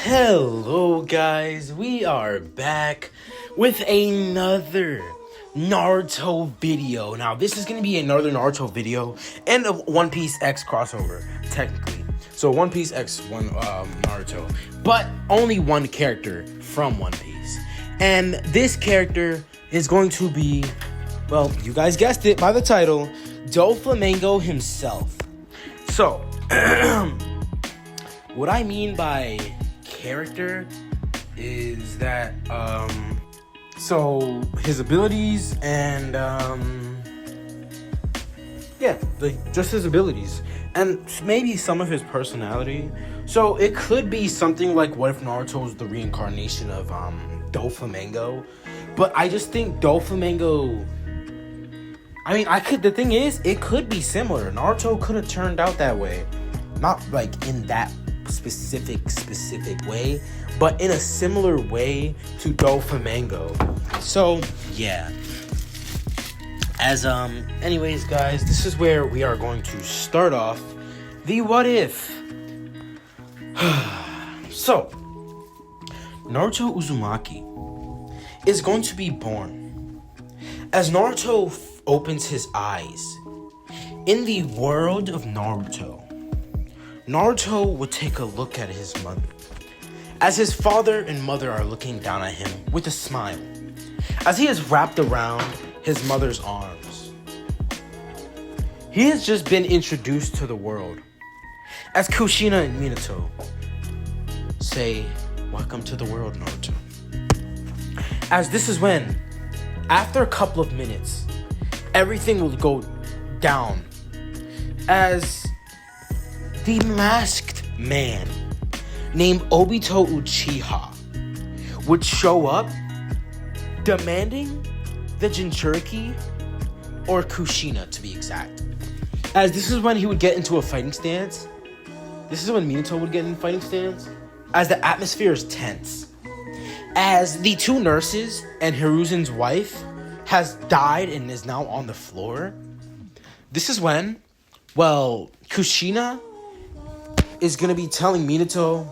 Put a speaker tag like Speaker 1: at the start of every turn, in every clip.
Speaker 1: Hello guys, we are back with another Naruto video. Now this is going to be another Naruto video and a One Piece X crossover, technically. So One Piece X Naruto, but only one character from One Piece. And this character is going to be, well, you guys guessed it by the title, Doflamingo himself. So, what I mean by character is that so his abilities and just his abilities and maybe some of his personality. So it could be something like, what if Naruto was the reincarnation of Doflamingo? But I just think Doflamingo, the thing is, it could be similar. Naruto could have turned out that way, not like in that specific way, but in a similar way to Doflamingo. So yeah, anyways guys, this is where we are going to start off the what if. So Naruto Uzumaki is going to be born. As Naruto opens his eyes in the world of Naruto would take a look at his mother, as his father and mother are looking down at him with a smile, as he is wrapped around his mother's arms. He has just been introduced to the world, as Kushina and Minato say, "Welcome to the world, Naruto." As this is when, after a couple of minutes, everything will go down, as the masked man named Obito Uchiha would show up demanding the Jinchuriki, or Kushina to be exact. As this is when he would get into a fighting stance. This is when Minato would get in a fighting stance, as the atmosphere is tense. As the two nurses and Hiruzen's wife has died and is now on the floor. This is when, Kushina is gonna be telling Minato,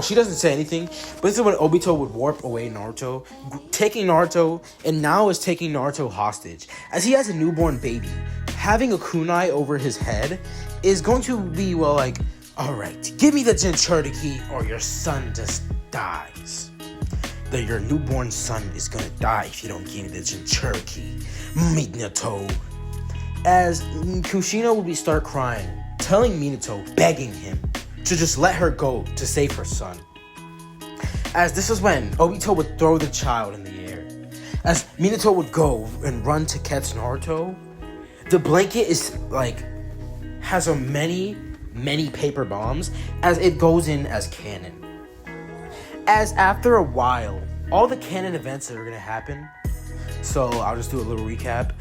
Speaker 1: she doesn't say anything, but this is when Obito would warp away Naruto, taking Naruto, and now is taking Naruto hostage, as he has a newborn baby. Having a kunai over his head is going to be, alright, give me the Jinchuriki or your son just dies. Your newborn son is gonna die if you don't give me the Jinchuriki, Minato. As Kushina would start crying, telling Minato, begging him to just let her go to save her son. As this is when Obito would throw the child in the air. As Minato would go and run to catch Naruto, the blanket is has a many paper bombs, as it goes in as canon. As after a while, all the canon events that are gonna happen. So I'll just do a little recap.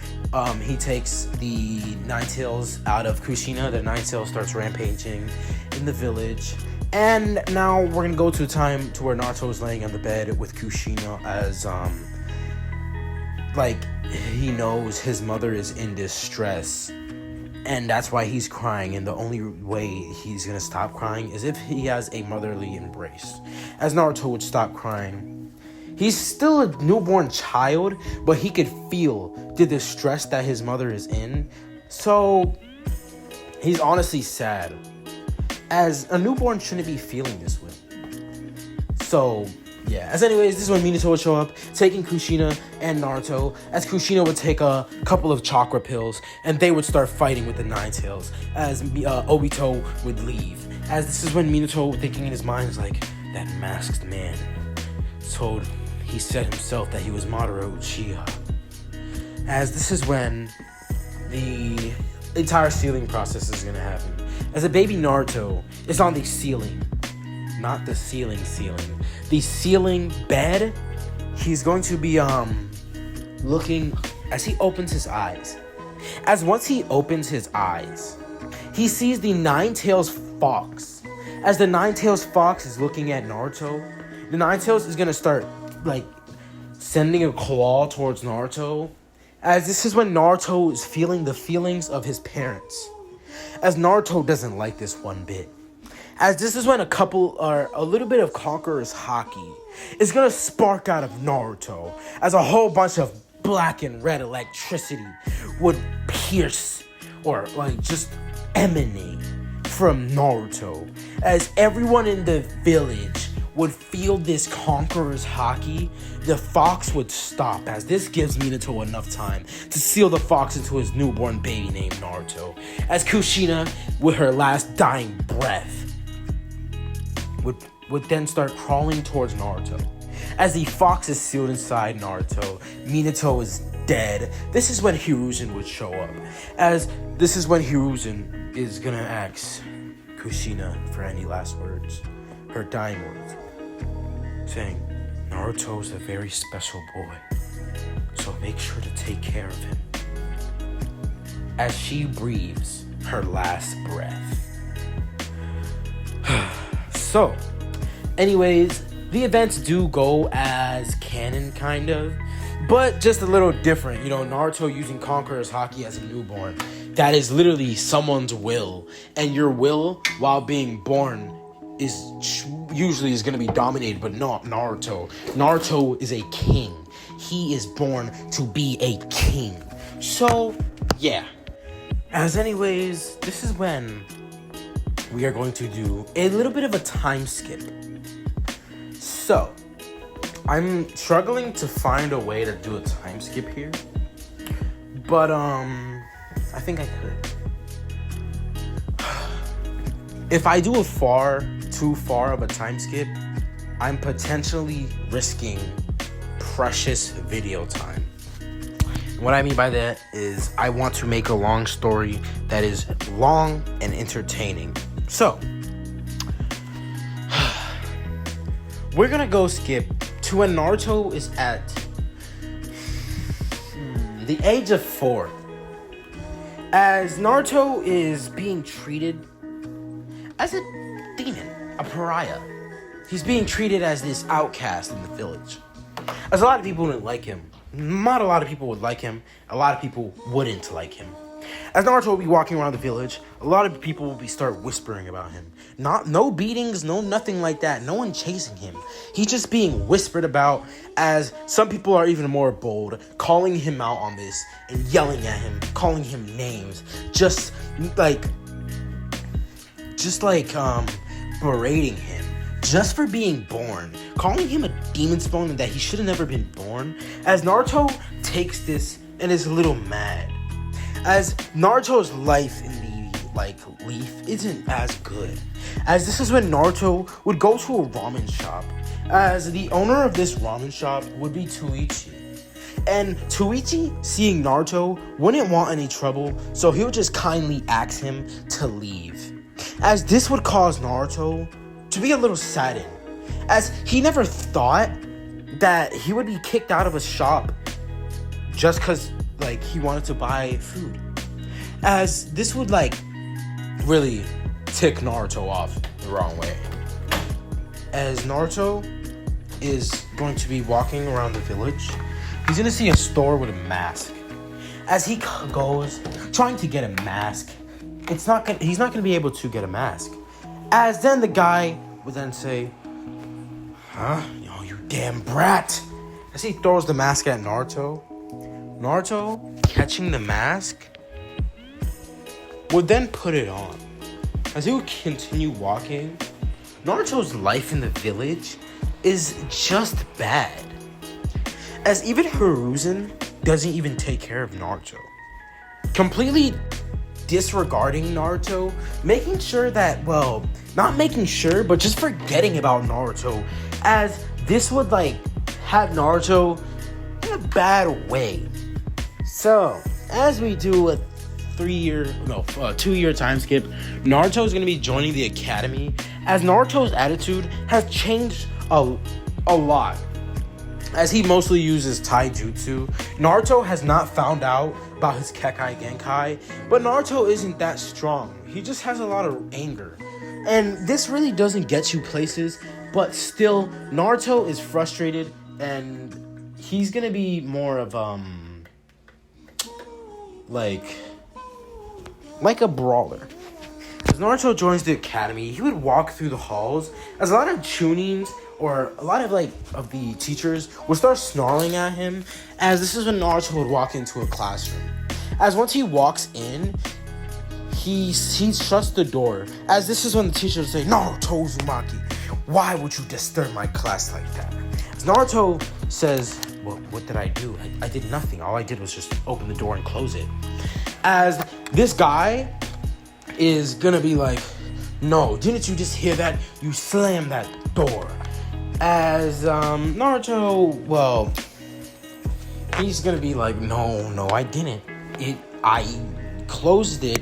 Speaker 1: He takes the Nine Tails out of Kushina. The Nine Tails starts rampaging in the village. And now we're going to go to a time to where Naruto is laying on the bed with Kushina, as, he knows his mother is in distress. And that's why he's crying. And the only way he's going to stop crying is if he has a motherly embrace. As Naruto would stop crying, he's still a newborn child, but he could feel the distress that his mother is in. So he's honestly sad, as a newborn shouldn't be feeling this way. So yeah, anyways, this is when Minato would show up, taking Kushina and Naruto, as Kushina would take a couple of chakra pills, and they would start fighting with the Nine Tails, as Obito would leave. As this is when Minato, thinking in his mind, is like, that masked man he said himself that he was Madara Uchiha. As this is when the entire sealing process is going to happen. As a baby Naruto is on the ceiling, not the ceiling, the ceiling bed, he's going to be looking as he opens his eyes. As once he opens his eyes, he sees the Nine Tails Fox. As the Nine Tails Fox is looking at Naruto, the Nine Tails is going to start sending a claw towards Naruto, as this is when Naruto is feeling the feelings of his parents. as Naruto doesn't like this one bit. As this is when a little bit of Conqueror's Haki is gonna spark out of Naruto, as a whole bunch of black and red electricity would pierce or like just emanate from Naruto, as everyone in the village would feel this Conqueror's Haki. The fox would stop, as this gives Minato enough time to seal the fox into his newborn baby named Naruto, as Kushina, with her last dying breath, would then start crawling towards Naruto. As the fox is sealed inside Naruto, Minato is dead. This is when Hiruzen would show up, as this is when Hiruzen is gonna ask Kushina for any last words, her dying words, saying, Naruto is a very special boy, so make sure to take care of him. As she breathes her last breath. So, anyways, the events do go as canon, kind of, but just a little different. You know, Naruto using Conqueror's Haki as a newborn. That is literally someone's will, and your will, while being born, usually is going to be dominated, but not Naruto. Naruto is a king. He is born to be a king. So, yeah. As anyways, this is when we are going to do a little bit of a time skip. So, I'm struggling to find a way to do a time skip here, but I think I could. If I do too far of a time skip, I'm potentially risking precious video time. What I mean by that is I want to make a long story that is long and entertaining. So, we're gonna go skip to when Naruto is at the age of 4. As Naruto is being treated as a demon, a pariah. He's being treated as this outcast in the village. As a lot of people didn't like him. Not a lot of people would like him. A lot of people wouldn't like him. As Naruto will be walking around the village, a lot of people will start whispering about him. No beatings, no nothing like that. No one chasing him. He's just being whispered about, as some people are even more bold, calling him out on this and yelling at him, calling him names, just like berating him just for being born, calling him a demon spawn and that he should have never been born. As Naruto takes this and is a little mad, as Naruto's life in the Leaf isn't as good, as this is when Naruto would go to a ramen shop, as the owner of this ramen shop would be Tuichi. And Tuichi, seeing Naruto, wouldn't want any trouble, so he would just kindly ask him to leave. As this would cause Naruto to be a little saddened, as he never thought that he would be kicked out of a shop just because he wanted to buy food. As this would really tick Naruto off the wrong way. As Naruto is going to be walking around the village, he's gonna see a store with a mask. As he goes trying to get a mask, he's not gonna be able to get a mask. As then the guy would then say, "Huh? Oh, you damn brat!" As he throws the mask at Naruto, catching the mask, would then put it on. As he would continue walking, Naruto's life in the village is just bad. As even Hiruzen doesn't even take care of Naruto. Completely disregarding Naruto, making sure that, not making sure, but just forgetting about Naruto, as this would have Naruto in a bad way. So, as we do a 2-year time skip, Naruto is going to be joining the academy, as Naruto's attitude has changed a lot. As he mostly uses taijutsu, Naruto has not found out about his Kekai Genkai, but Naruto isn't that strong. He just has a lot of anger. And this really doesn't get you places, but still, Naruto is frustrated, and he's gonna be more of, like a brawler. as Naruto joins the academy, he would walk through the halls as a lot of tunings or a lot of of the teachers would start snarling at him, as this is when Naruto would walk into a classroom. As once he walks in, he shuts the door, as this is when the teacher would say, "Naruto Uzumaki, why would you disturb my class like that?" As Naruto says, "Well, what did I do? I did nothing. All I did was just open the door and close it." As this guy is gonna be like, "No, didn't you just hear that? You slammed that door." As Naruto, well, he's gonna be like, no, I didn't. I closed it,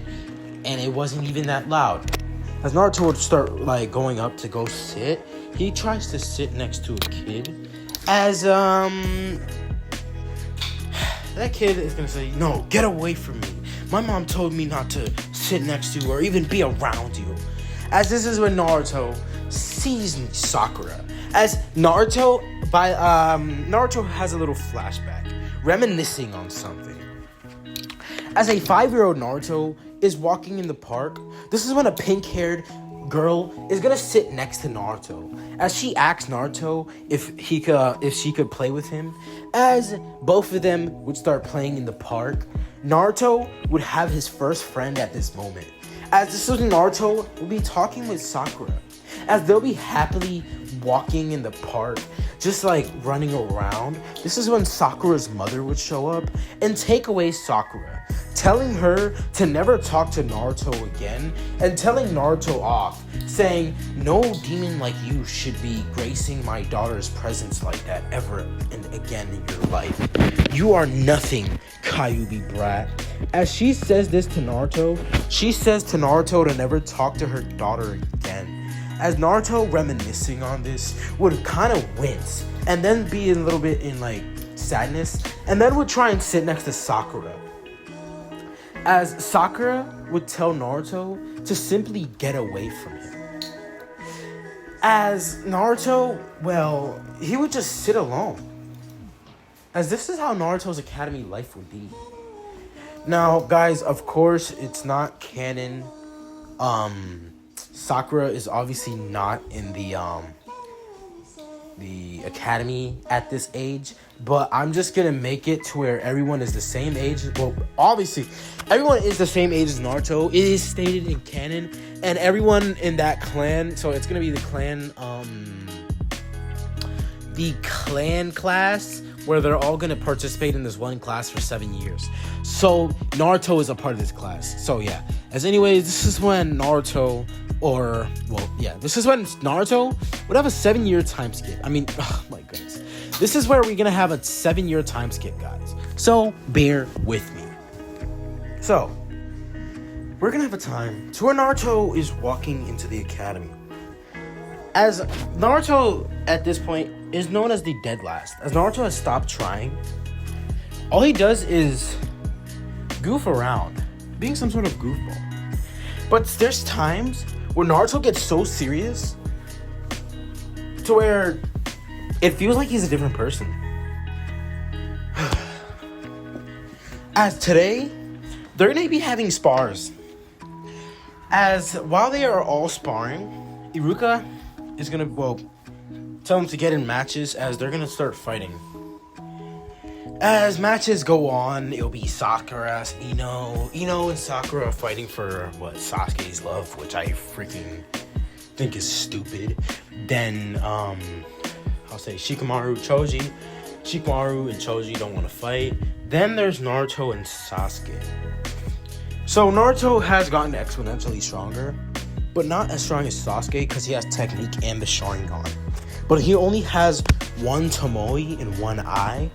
Speaker 1: and it wasn't even that loud. As Naruto would start going up to go sit, he tries to sit next to a kid. As that kid is gonna say, "No, get away from me. My mom told me not to sit next to you or even be around you." As this is when Naruto sees Sakura. As Naruto has a little flashback, reminiscing on something. As a 5-year-old Naruto is walking in the park, this is when a pink-haired girl is gonna sit next to Naruto. As she asks Naruto if she could play with him. As both of them would start playing in the park, Naruto would have his first friend at this moment. As this is when Naruto will be talking with Sakura. As they'll be happily walking in the park, just running around. This is when Sakura's mother would show up and take away Sakura, telling her to never talk to Naruto again and telling Naruto off, saying, "No demon like you should be gracing my daughter's presence like that ever and again in your life. You are nothing, Kyuubi brat." As she says this to Naruto, she says to Naruto to never talk to her daughter again. As Naruto, reminiscing on this, would kind of wince and then be a little bit in sadness, and then would try and sit next to Sakura. As Sakura would tell Naruto to simply get away from him. As Naruto, well, he would just sit alone. As this is how Naruto's academy life would be. Now, guys, of course, it's not canon. Sakura is obviously not in the academy at this age, but I'm just gonna make it to where everyone is the same age. Well, obviously, everyone is the same age as Naruto. It is stated in canon, and everyone in that clan. So it's gonna be the clan class, where they're all gonna participate in this one class for 7 years. So Naruto is a part of this class. So yeah. As anyways, this is when Naruto would have a 7-year time skip. I mean, oh my goodness. This is where we're gonna have a 7-year time skip, guys. So bear with me. So we're gonna have a time to where Naruto is walking into the academy. As Naruto at this point is known as the dead last. As Naruto has stopped trying, all he does is goof around, being some sort of goofball. But there's times where Naruto gets so serious to where it feels like he's a different person. As today, they're going to be having spars. As while they are all sparring, Iruka is going to, tell them to get in matches as they're going to start fighting. As matches go on, it'll be Sakura, Ino and Sakura fighting for Sasuke's love, which I freaking think is stupid. Then I'll say Shikamaru and Choji don't want to fight. Then there's Naruto and Sasuke. So Naruto has gotten exponentially stronger, but not as strong as Sasuke because he has technique and the Sharingan. But he only has one Tomoe in one eye.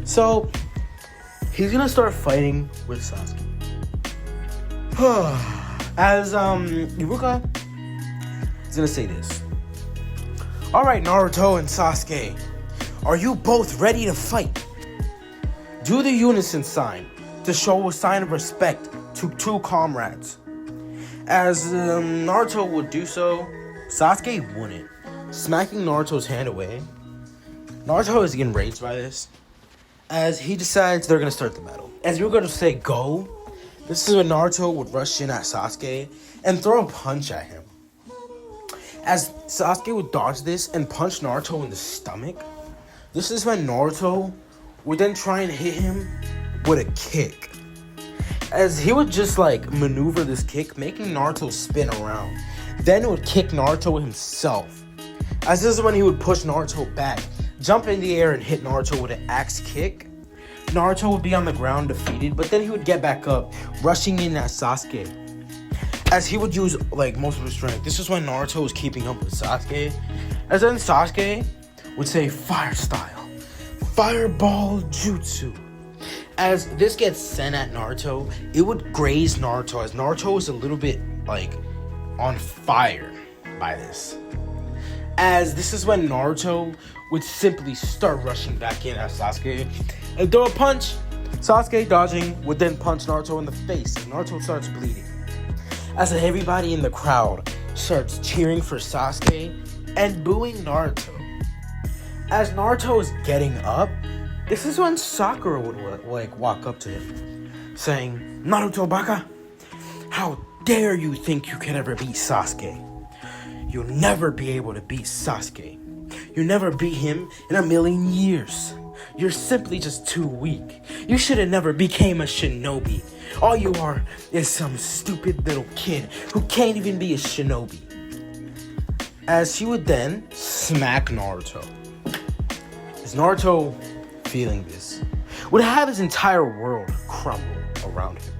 Speaker 1: So, he's gonna start fighting with Sasuke. As, Iruka is gonna say this. "Alright, Naruto and Sasuke, are you both ready to fight? Do the unison sign to show a sign of respect to two comrades." As Naruto would do so, Sasuke wouldn't, smacking Naruto's hand away. Naruto is enraged by this, as he decides they're going to start the battle. As Iruka to say go, This is when Naruto would rush in at Sasuke and throw a punch at him. As Sasuke would dodge this and punch Naruto in the stomach, this is when Naruto would then try and hit him with a kick. As he would just like maneuver this kick, making Naruto spin around. Then it would kick Naruto himself. As this is when he would push Naruto back, jump in the air and hit Naruto with an axe kick. Naruto would be on the ground defeated, but then he would get back up, rushing in at Sasuke. As he would use like most of his strength. This is when Naruto was keeping up with Sasuke. As then Sasuke would say fire style, fireball jutsu. As this gets sent at Naruto, it would graze Naruto, as Naruto was a little bit like on fire by this. As this is when Naruto would simply start rushing back in at Sasuke and throw a punch. Sasuke dodging would then punch Naruto in the face and Naruto starts bleeding. As everybody in the crowd starts cheering for Sasuke and booing Naruto. As Naruto is getting up, this is when Sakura would like walk up to him, saying, "Naruto baka, how dare you think you can ever beat Sasuke? You'll never be able to beat Sasuke. You'll never beat him in a million years. You're simply just too weak. You should have never became a shinobi. All you are is some stupid little kid who can't even be a shinobi." As she would then smack Naruto. As Naruto, feeling this, would have his entire world crumble around him.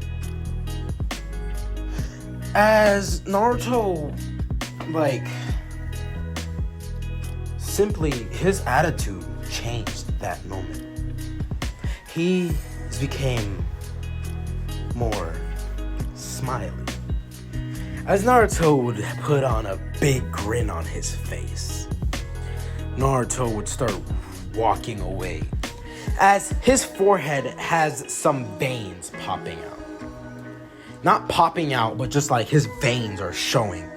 Speaker 1: As Naruto, simply his attitude changed that moment. He became more smiley. As Naruto would put on a big grin on his face, Naruto would start walking away, as his forehead has some veins popping out. Not popping out, but just like his veins are showing,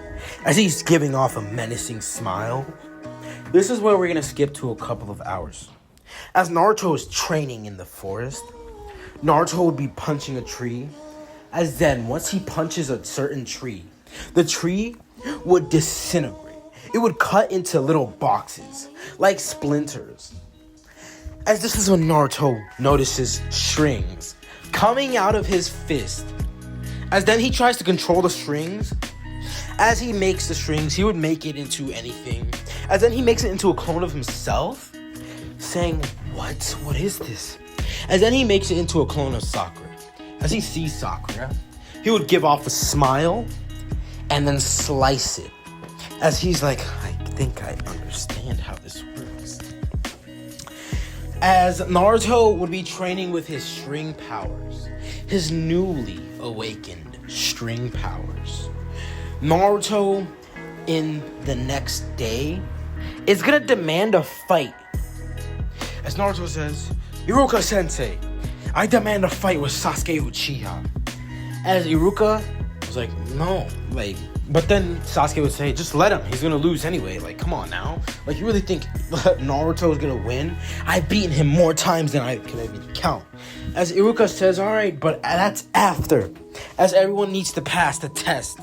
Speaker 1: as he's giving off a menacing smile. This is where we're gonna skip to a couple of hours. As Naruto is training in the forest, Naruto would be punching a tree, as then once he punches a certain tree, the tree would disintegrate. It would cut into little boxes, like splinters. As this is when Naruto notices strings coming out of his fist. As then he tries to control the strings. As he makes the strings, he would make it into anything. As then he makes it into a clone of himself, saying, What is this? As then he makes it into a clone of Sakura. As he sees Sakura, he would give off a smile and then slice it. As he's like, I think I understand how this works. As Naruto would be training with his string powers, his newly awakened string powers, Naruto in the next day is gonna demand a fight. As Naruto says, Iruka sensei, I demand a fight with Sasuke Uchiha. As Iruka was like, no, but then Sasuke would say, just let him, he's gonna lose anyway, come on now. You really think Naruto's gonna win? I've beaten him more times than I can even count. As Iruka says, alright, but that's after, as everyone needs to pass the test.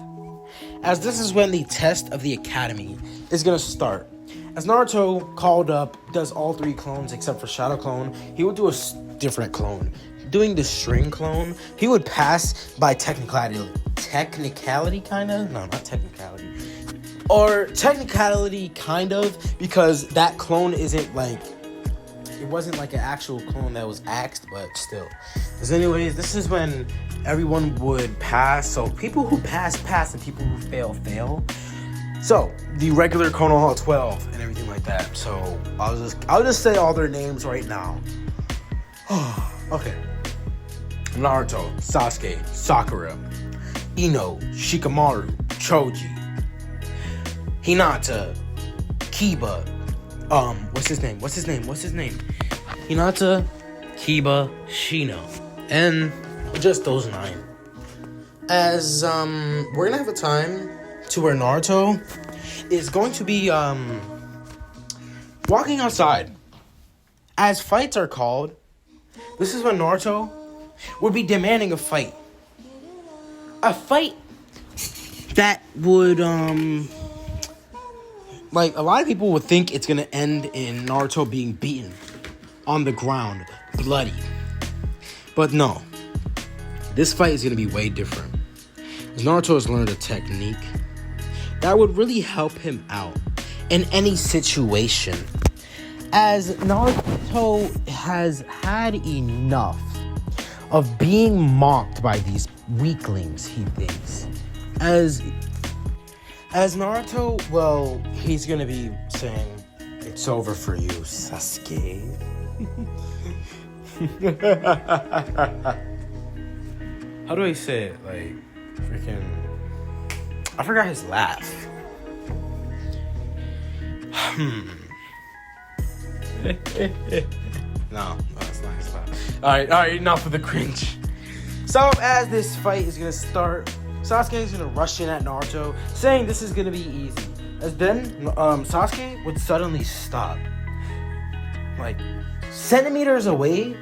Speaker 1: As this is when the test of the academy is gonna start. As Naruto called up, does all three clones except for Shadow Clone, he would do a different clone. Doing the string clone, he would pass by technicality kind of? No, not technicality. Or technicality kind of, because that clone isn't it wasn't an actual clone that was axed, but still. As anyways, this is when everyone would pass. So people who pass, and people who fail. So the regular Konoha 12 and everything like that. So I'll just say all their names right now. Okay. Naruto, Sasuke, Sakura, Ino, Shikamaru, Choji, Hinata, Kiba, what's his name? Hinata, Kiba, Shino, and just those 9. As, we're gonna have a time to where Naruto is going to be, walking outside. As fights are called, this is when Naruto would be demanding a fight. a fight that would like a lot of people would think it's gonna end in Naruto being beaten on the ground, bloody. But no, this fight is gonna be way different. As Naruto has learned a technique that would really help him out in any situation. As Naruto has had enough of being mocked by these weaklings, he thinks. As Naruto, well, he's gonna be saying, "It's over for you, Sasuke." How do I say it? Like, freaking... I forgot his laugh. No, that's not his laugh. Alright, enough of the cringe. So, as this fight is gonna start, Sasuke is gonna rush in at Naruto, saying this is gonna be easy. As then, Sasuke would suddenly stop, like, centimeters away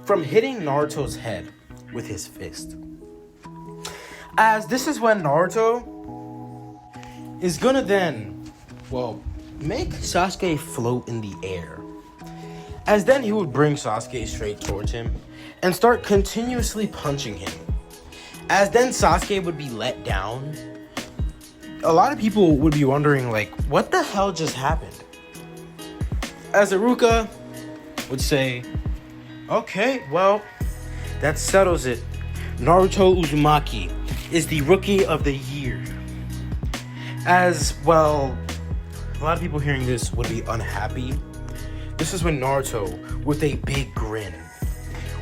Speaker 1: from hitting Naruto's head with his fist. As this is when Naruto is gonna then, well, make Sasuke float in the air. As then he would bring Sasuke straight towards him and start continuously punching him. As then Sasuke would be let down. A lot of people would be wondering, like, what the hell just happened? As Iruka would say, "Okay, well, that settles it. Naruto Uzumaki is the Rookie of the Year." As, well, a lot of people hearing this would be unhappy. This is when Naruto, with a big grin,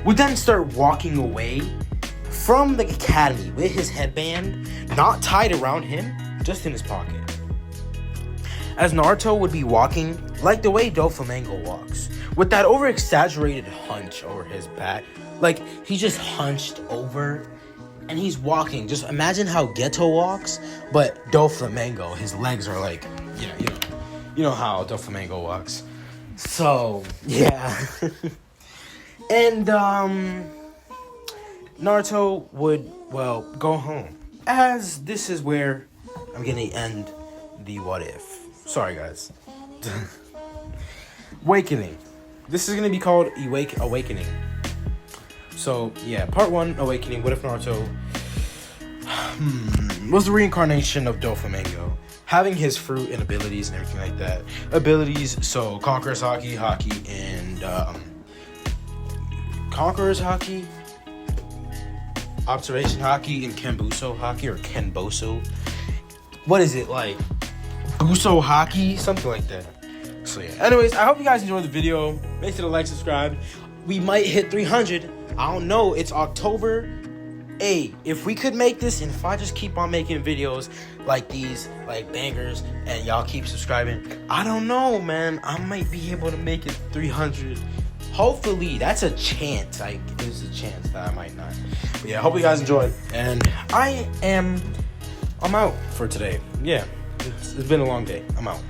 Speaker 1: would then start walking away from the academy with his headband not tied around him, just in his pocket. As Naruto would be walking like the way Doflamingo walks, with that over-exaggerated hunch over his back. Like, he just hunched over and he's walking. Just imagine how Geto walks, but Doflamingo, his legs are like, you know how Doflamingo walks. So, yeah. And, Naruto would, well, go home. As this is where I'm gonna end the what if. Sorry, guys. Awakening. This is gonna be called Awakening. So, yeah, part 1, Awakening. What if Naruto was the reincarnation of Doflamingo, having his fruit and abilities and everything like that. Abilities, so Conqueror's Haki, and Conqueror's Haki, Observation Haki, and Kenbuso Haki, or Kenboso. What is it, like Buso Haki? Something like that. So yeah. Anyways, I hope you guys enjoyed the video. Make sure to like, subscribe. We might hit 300. I don't know. It's October. Hey, if we could make this, and if I just keep on making videos like these, like bangers, and y'all keep subscribing, I don't know, man. I might be able to make it 300. Hopefully, that's a chance. Like, there's a chance that I might not. But yeah, I hope you guys enjoyed. And I'm out for today. Yeah, it's been a long day. I'm out.